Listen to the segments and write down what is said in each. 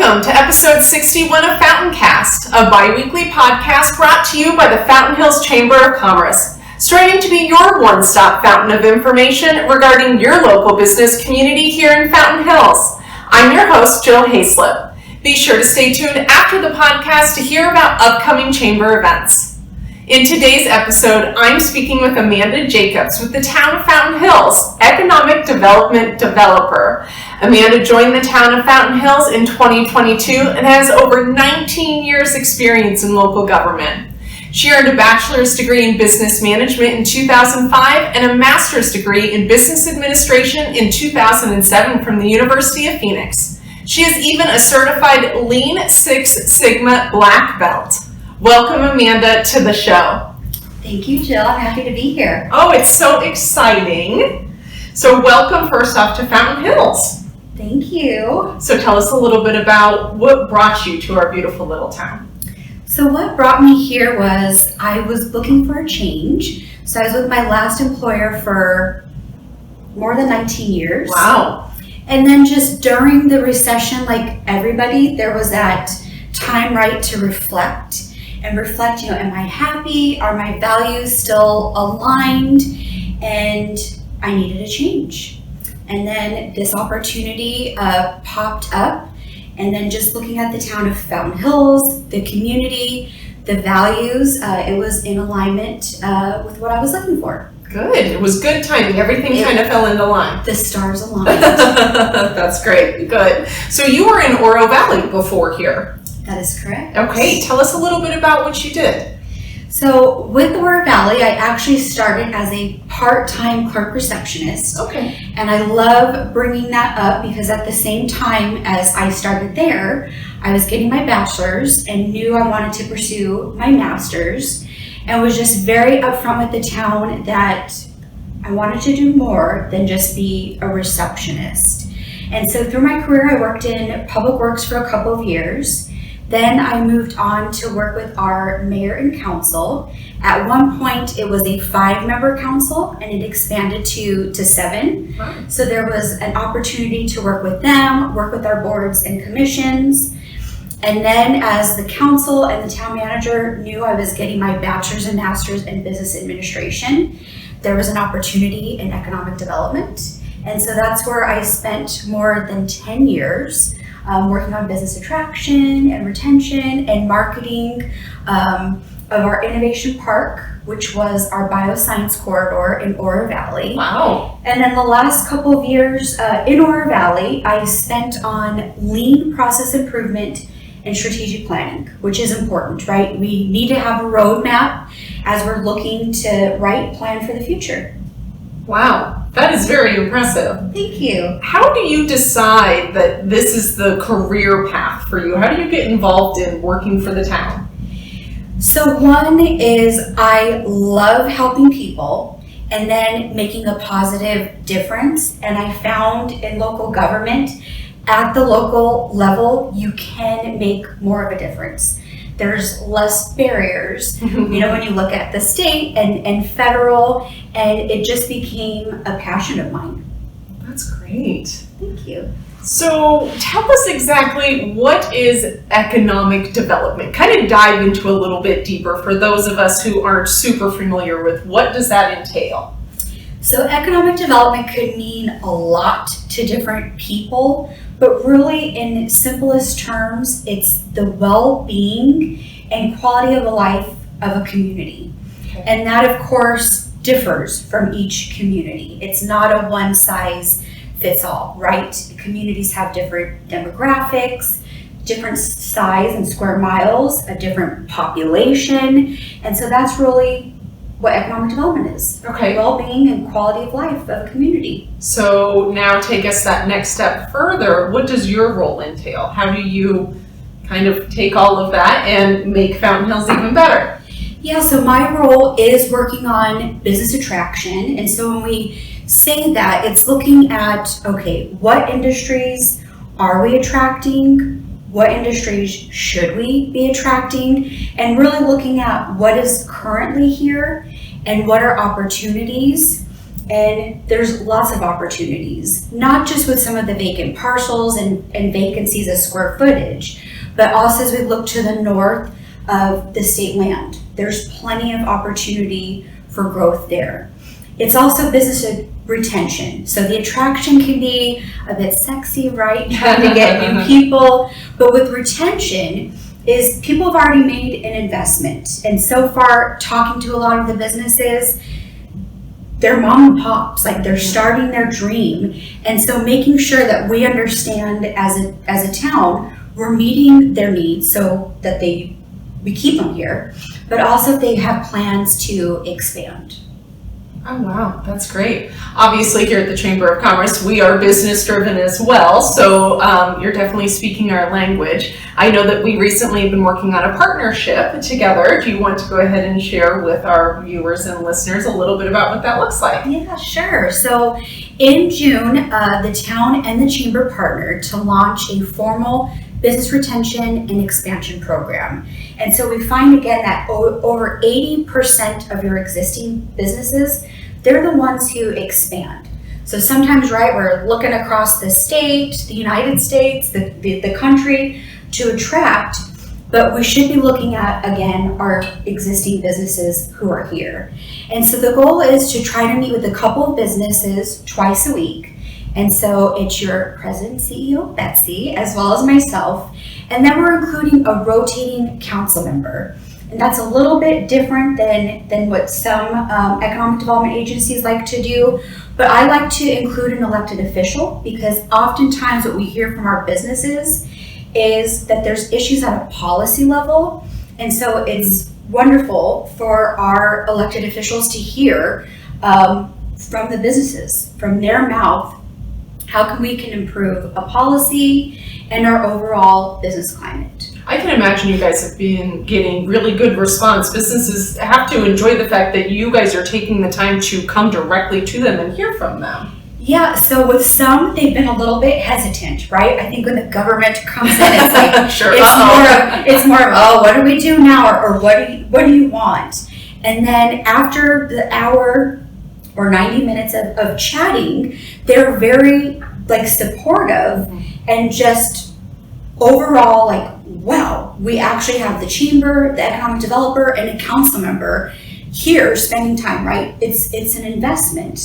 Welcome to episode 61 of FountainCast, a bi-weekly podcast brought to you by the Fountain Hills Chamber of Commerce, striving to be your one-stop fountain of information regarding your local business community here in Fountain Hills. I'm your host, Jill Haislip. Be sure to stay tuned after the podcast to hear about upcoming chamber events. In today's episode, I'm speaking with Amanda Jacobs with the Town of Fountain Hills, Economic Development Developer. Amanda joined the Town of Fountain Hills in 2022 and has over 19 years experience in local government. She earned a bachelor's degree in business management in 2005 and a master's degree in business administration in 2007 from the University of Phoenix. She is even a certified Lean Six Sigma Black Belt. Welcome, Amanda, to the show. Thank you, Jill. I'm happy to be here. Oh, it's so exciting. So welcome first off to Fountain Hills. Thank you. So tell us a little bit about what brought you to our beautiful little town. So what brought me here was I was looking for a change. So I was with my last employer for more than 19 years. Wow. And then just during the recession, like everybody, there was that time right to reflect, am I happy? Are my values still aligned? And I needed a change. And then this opportunity popped up, and then just looking at the town of Fountain Hills, the community, the values, it was in alignment with what I was looking for. Good. It was good timing. Everything kind of fell into line. The stars aligned. That's great. Good. So you were in Oro Valley before here. That is correct. Okay. Tell us a little bit about what you did. So with Oro Valley, I actually started as a part-time clerk receptionist. Okay. And I love bringing that up because at the same time as I started there, I was getting my bachelor's and knew I wanted to pursue my master's, and was just very upfront with the town that I wanted to do more than just be a receptionist. And so through my career, I worked in public works for a couple of years. Then I moved on to work with our mayor and council. At one point, it was a 5-member council, and it expanded to 7. Wow. So there was an opportunity to work with them, work with our boards and commissions. And then as the council and the town manager knew I was getting my bachelor's and master's in business administration, there was an opportunity in economic development. And so that's where I spent more than 10 years working on business attraction and retention and marketing of our innovation park, which was our bioscience corridor in Oro Valley. Wow. And then the last couple of years in Oro Valley, I spent on lean process improvement and strategic planning, which is important, right? We need to have a roadmap as we're looking to plan for the future. Wow. That is very impressive. Thank you. How do you decide that this is the career path for you? How do you get involved in working for the town? So one is I love helping people and then making a positive difference. And I found in local government, at the local level, you can make more of a difference. There's less barriers, when you look at the state and federal, and it just became a passion of mine. That's great. Thank you. So tell us exactly what is economic development. Kind of dive into a little bit deeper for those of us who aren't super familiar with what does that entail? So economic development could mean a lot to different people, but really in simplest terms, it's the well-being and quality of life of a community. Okay. And that, of course, differs from each community. It's not a one-size-fits-all, right? Communities have different demographics, different size and square miles, a different population, and so that's really what economic development is. Okay. Well-being and quality of life of a community. So now take us that next step further. What does your role entail? How do you kind of take all of that and make Fountain Hills even better? Yeah, so my role is working on business attraction. And so when we say that, it's looking at, okay, what industries are we attracting? What industries should we be attracting? And really looking at what is currently here and what are opportunities And there's lots of opportunities, not just with some of the vacant parcels and vacancies of square footage, but also as we look to the north of the state land. There's plenty of opportunity for growth there. It's also business retention. So the attraction can be a bit sexy, right? Trying to get new people. But with retention is people have already made an investment. And so far, talking to a lot of the businesses, they're mom and pops, like they're starting their dream. And so making sure that we understand as a town, we're meeting their needs so that we keep them here, but also if they have plans to expand. Oh, wow. That's great. Obviously, here at the Chamber of Commerce, we are business driven as well. So you're definitely speaking our language. I know that we recently have been working on a partnership together. Do you want to go ahead and share with our viewers and listeners a little bit about what that looks like? Yeah, sure. So in June, the town and the Chamber partnered to launch a formal business retention and expansion program. And so we find again that over 80% of your existing businesses, they're the ones who expand. So sometimes, right, we're looking across the state, the United States, the country to attract, but we should be looking at, again, our existing businesses who are here. And so the goal is to try to meet with a couple of businesses twice a week. And so it's your president and CEO, Betsy, as well as myself. And then we're including a rotating council member. And that's a little bit different than what some economic development agencies like to do. But I like to include an elected official because oftentimes what we hear from our businesses is that there's issues at a policy level. And so it's wonderful for our elected officials to hear from the businesses, from their mouth, how we can improve a policy and our overall business climate. I can imagine you guys have been getting really good response. Businesses have to enjoy the fact that you guys are taking the time to come directly to them and hear from them. Yeah, so with some, they've been a little bit hesitant, right? I think when the government comes in, it's like, sure. it's more of, oh, what do we do now? Or what do you want? And then after the hour or 90 minutes of chatting, they're very supportive and just overall wow, we actually have the chamber, the economic developer, and a council member here spending time, right? It's an investment,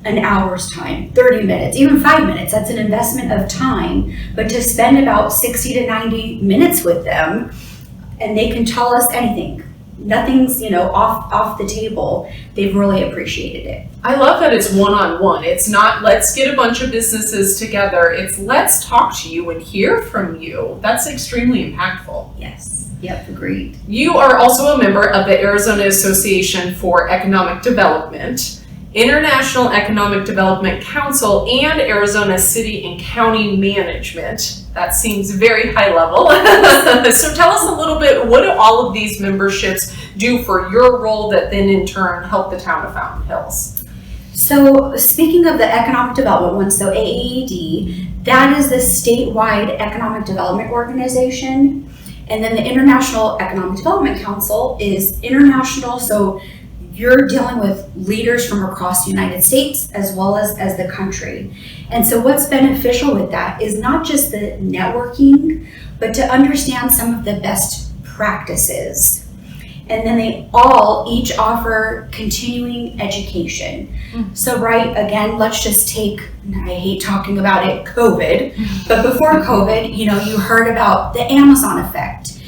an hour's time, 30 minutes, even 5 minutes, that's an investment of time. But to spend about 60 to 90 minutes with them, and they can tell us anything. Nothing's, off the table. They've really appreciated it. I love that it's one-on-one. It's not let's get a bunch of businesses together. It's let's talk to you and hear from you. That's extremely impactful. Yes. Yep, agreed. You are also a member of the Arizona Association for Economic Development, International Economic Development Council, and Arizona City and County Management. That seems very high level. So tell us a little bit, what do all of these memberships do for your role that then in turn help the town of Fountain Hills? So speaking of the economic development one, so AAED, that is the statewide economic development organization. And then the International Economic Development Council is international, so you're dealing with leaders from across the United States as well as the country. And so what's beneficial with that is not just the networking, but to understand some of the best practices. And then they each offer continuing education. So again, let's just take, I hate talking about it, COVID, but before COVID, you heard about the Amazon effect.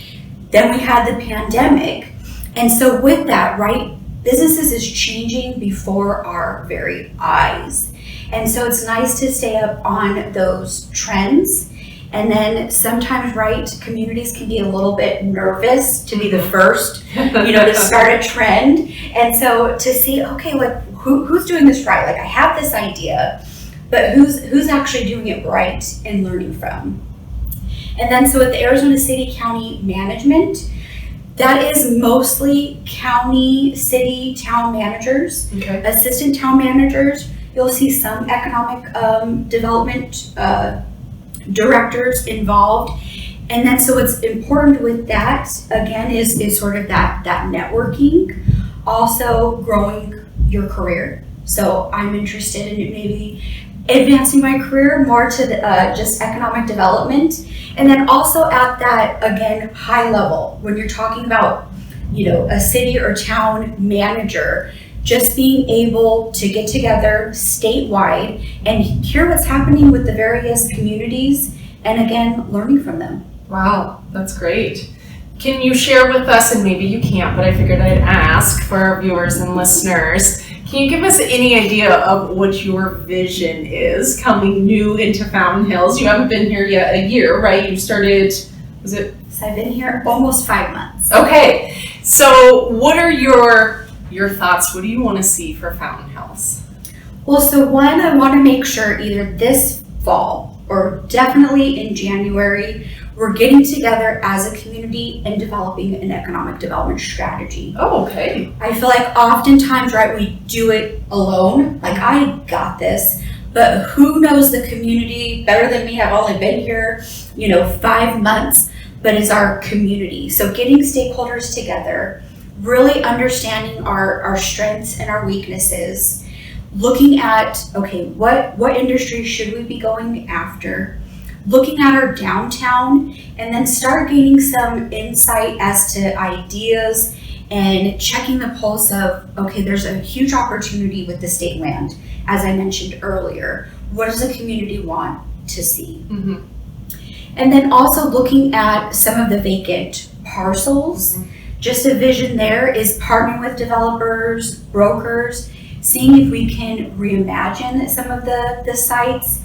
Then we had the pandemic. And so with that, businesses is changing before our very eyes. And so it's nice to stay up on those trends. And then sometimes, communities can be a little bit nervous to be the first, to start a trend. And so to see, okay, who's doing this right? I have this idea, but who's actually doing it right and learning from? And then so at the Arizona City County Management, that is mostly county, city, town managers, assistant town managers. You'll see some economic development directors involved. And then so what's important with that, again, is sort of that networking, also growing your career. So I'm interested in maybe advancing my career more to just economic development. And then also at that, again, high level, when you're talking about, a city or town manager, just being able to get together statewide and hear what's happening with the various communities, and again, learning from them. Wow, that's great. Can you share with us, and maybe you can't, but I figured I'd ask for our viewers and listeners, can you give us any idea of what your vision is coming new into Fountain Hills? You haven't been here yet a year, right? You started, was it? So I've been here almost 5 months. Okay, so what are your thoughts? What do you want to see for Fountain Hills? Well, so one, I want to make sure either this fall or definitely in January, we're getting together as a community and developing an economic development strategy. Oh, okay. I feel like oftentimes, right, we do it alone. Like, I got this, but who knows the community better than me? I've only been here, 5 months, but is our community. So getting stakeholders together, really understanding our strengths and our weaknesses, looking at, okay, what industry should we be going after? Looking at our downtown, and then start gaining some insight as to ideas and checking the pulse of, okay, there's a huge opportunity with the state land, as I mentioned earlier. What does the community want to see? Mm-hmm. And then also looking at some of the vacant parcels. Mm-hmm. Just a vision there is partnering with developers, brokers, seeing if we can reimagine some of the sites,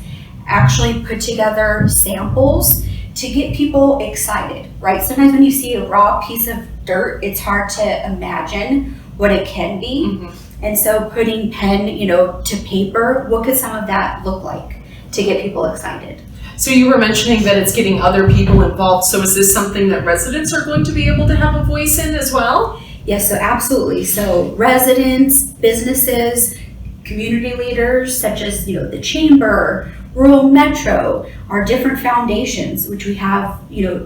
actually put together samples to get people excited, right? Sometimes when you see a raw piece of dirt, it's hard to imagine what it can be. Mm-hmm. And so putting pen, to paper, what could some of that look like to get people excited? So you were mentioning that it's getting other people involved. So is this something that residents are going to be able to have a voice in as well? Yes, so absolutely. So residents, businesses, community leaders such as, the chamber, Rural Metro, our different foundations, which we have,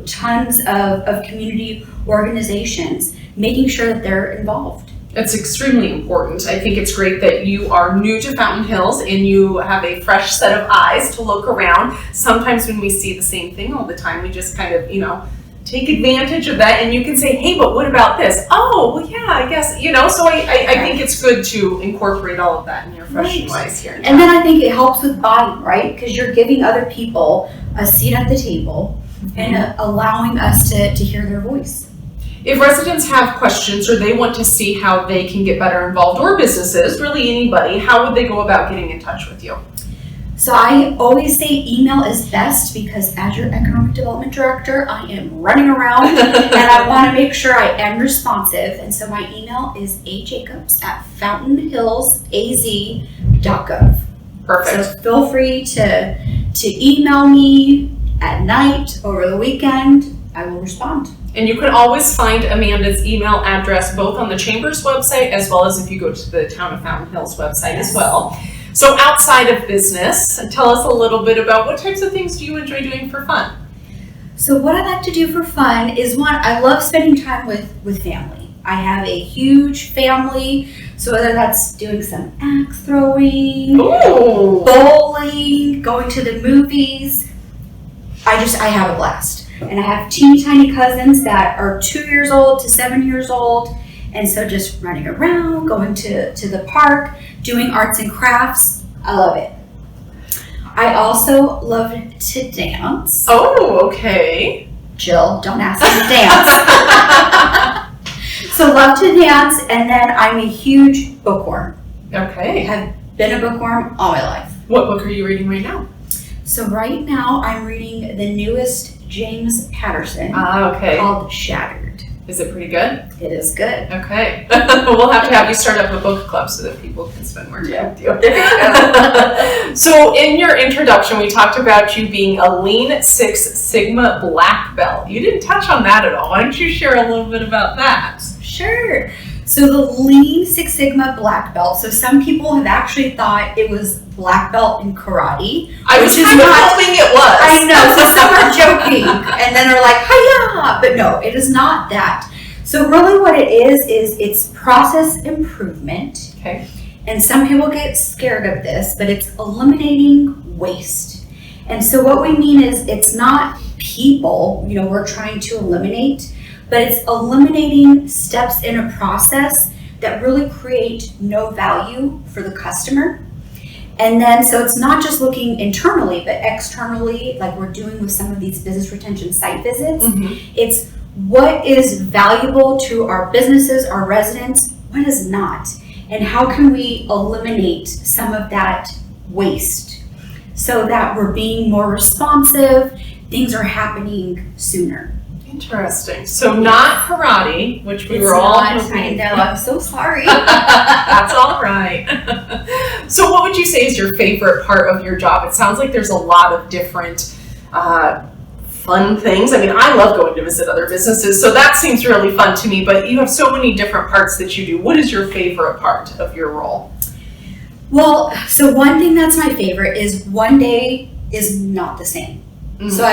tons of community organizations, making sure that they're involved. It's extremely important. I think it's great that you are new to Fountain Hills and you have a fresh set of eyes to look around. Sometimes when we see the same thing all the time, we just kind of, take advantage of that, and you can say, hey, but what about this? Oh, well, yeah, I guess, so I think it's good to incorporate all of that in your fresh and wise here. And then I think it helps with buying, right? Because you're giving other people a seat at the table, mm-hmm. and allowing us to hear their voice. If residents have questions or they want to see how they can get better involved, or businesses, really anybody, how would they go about getting in touch with you? So I always say email is best, because as your economic development director, I am running around and I want to make sure I am responsive. And so my email is ajacobs@fountainhillsaz.gov. Perfect. So feel free to email me at night, over the weekend. I will respond. And you can always find Amanda's email address both on the Chamber's website as well as if you go to the Town of Fountain Hills website as well. So outside of business, tell us a little bit about what types of things do you enjoy doing for fun? So what I like to do for fun is, one, I love spending time with family. I have a huge family, so whether that's doing some axe throwing, bowling, going to the movies, I have a blast. And I have teeny tiny cousins that are 2 years old to 7 years old. And so just running around, going to the park, doing arts and crafts. I love it. I also love to dance. Oh, okay. Jill, don't ask me to dance. So love to dance, and then I'm a huge bookworm. Okay. I have been a bookworm all my life. What book are you reading right now? So right now I'm reading the newest James Patterson called Shattered. Is it pretty good? It is good. Okay. We'll have to have you start up a book club so that people can spend more time with you. So in your introduction, we talked about you being a Lean Six Sigma black belt. You didn't touch on that at all. Why don't you share a little bit about that? Sure. So the Lean Six Sigma black belt. So some people have actually thought it was black belt in karate. I was kind of hoping it was. I know. So some are joking and then are like, hiya! But no, it is not that. So really what it is it's process improvement. Okay. And some people get scared of this, but it's eliminating waste. And so what we mean is it's not people, we're trying to eliminate, but it's eliminating steps in a process that really create no value for the customer. And then, so it's not just looking internally, but externally, like we're doing with some of these business retention site visits. It's what is valuable to our businesses, our residents, what is not, and how can we eliminate some of that waste so that we're being more responsive, things are happening sooner. Interesting. So not karate, which we were all hoping. I'm so sorry. That's all right. So what would you say is your favorite part of your job? It sounds like there's a lot of different fun things. I mean, I love going to visit other businesses, so that seems really fun to me, but you have so many different parts that you do. What is your favorite part of your role? Well, so one thing that's my favorite is one day is not the same. So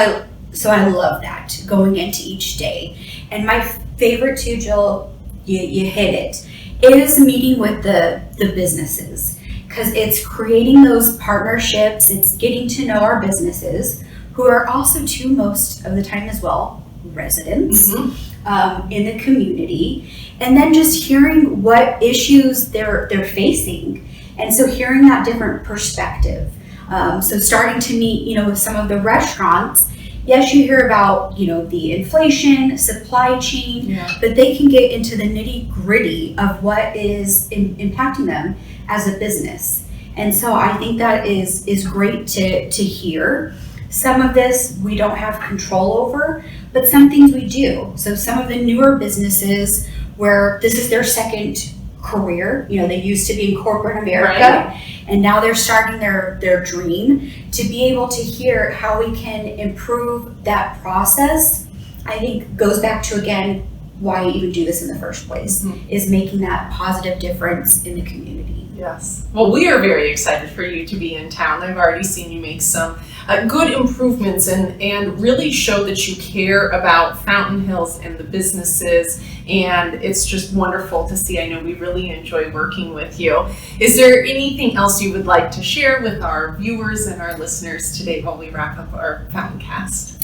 I love that, going into each day. And my favorite too, Jill, you hit it, is meeting with the businesses, because it's creating those partnerships, it's getting to know our businesses, who are also too, most of the time as well, residents in the community, and then just hearing what issues they're facing. And so hearing that different perspective. So starting to meet, with some of the restaurants, yes, you hear about, the inflation, supply chain, but they can get into the nitty gritty of what is impacting them as a business. And so I think that is great to hear. Some of this we don't have control over, but some things we do. So some of the newer businesses where this is their second career, they used to be in corporate America, and now they're starting their dream, to be able to hear how we can improve that process, I think goes back to, again, why you even do this in the first place, is making that positive difference in the community. Yes. Well, we are very excited for you to be in town. I've already seen you make some good improvements and really show that you care about Fountain Hills and the businesses, and it's just wonderful to see. I know we really enjoy working with you. Is there anything else you would like to share with our viewers and our listeners today while we wrap up our FountainCast?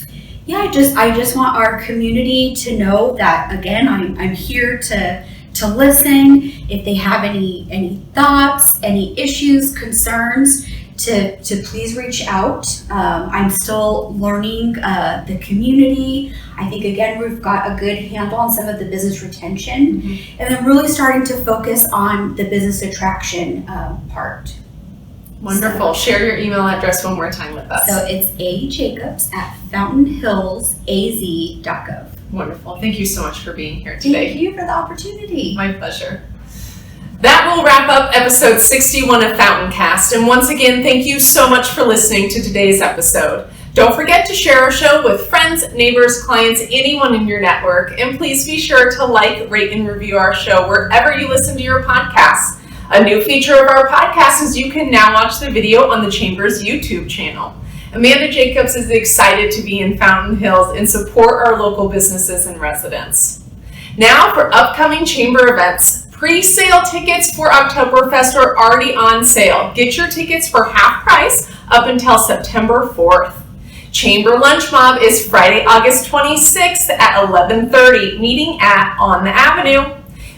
Yeah, I just want our community to know that, again, I'm here to listen. If they have any thoughts, any issues, concerns, to please reach out. I'm still learning the community. I think, again, we've got a good handle on some of the business retention, and then really starting to focus on the business attraction part. Wonderful. Share your email address one more time with us. So it's ajacobs@fountainhillsaz.gov. Wonderful. Thank you so much for being here today. Thank you for the opportunity. My pleasure. That will wrap up episode 61 of FountainCast. And once again, thank you so much for listening to today's episode. Don't forget to share our show with friends, neighbors, clients, anyone in your network. And please be sure to like, rate, and review our show wherever you listen to your podcasts. A new feature of our podcast is you can now watch the video on the Chamber's YouTube channel. Amanda Jacobs is excited to be in Fountain Hills and support our local businesses and residents. Now for upcoming Chamber events. Pre-sale tickets for Oktoberfest are already on sale. Get your tickets for half price up until September 4th. Chamber Lunch Mob is Friday, August 26th at 11:30, meeting at On the Avenue.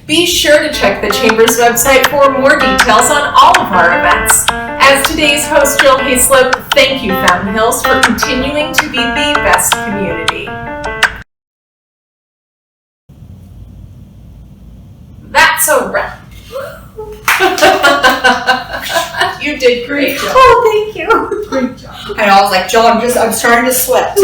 Be sure to check the Chamber's website for more details on all of our events. As today's host, Jill Haislip, thank you, Fountain Hills, for continuing to be the best community. That's a wrap. You did great job. Oh, thank you. Great job. I know, I was like, Jill, I'm starting to sweat.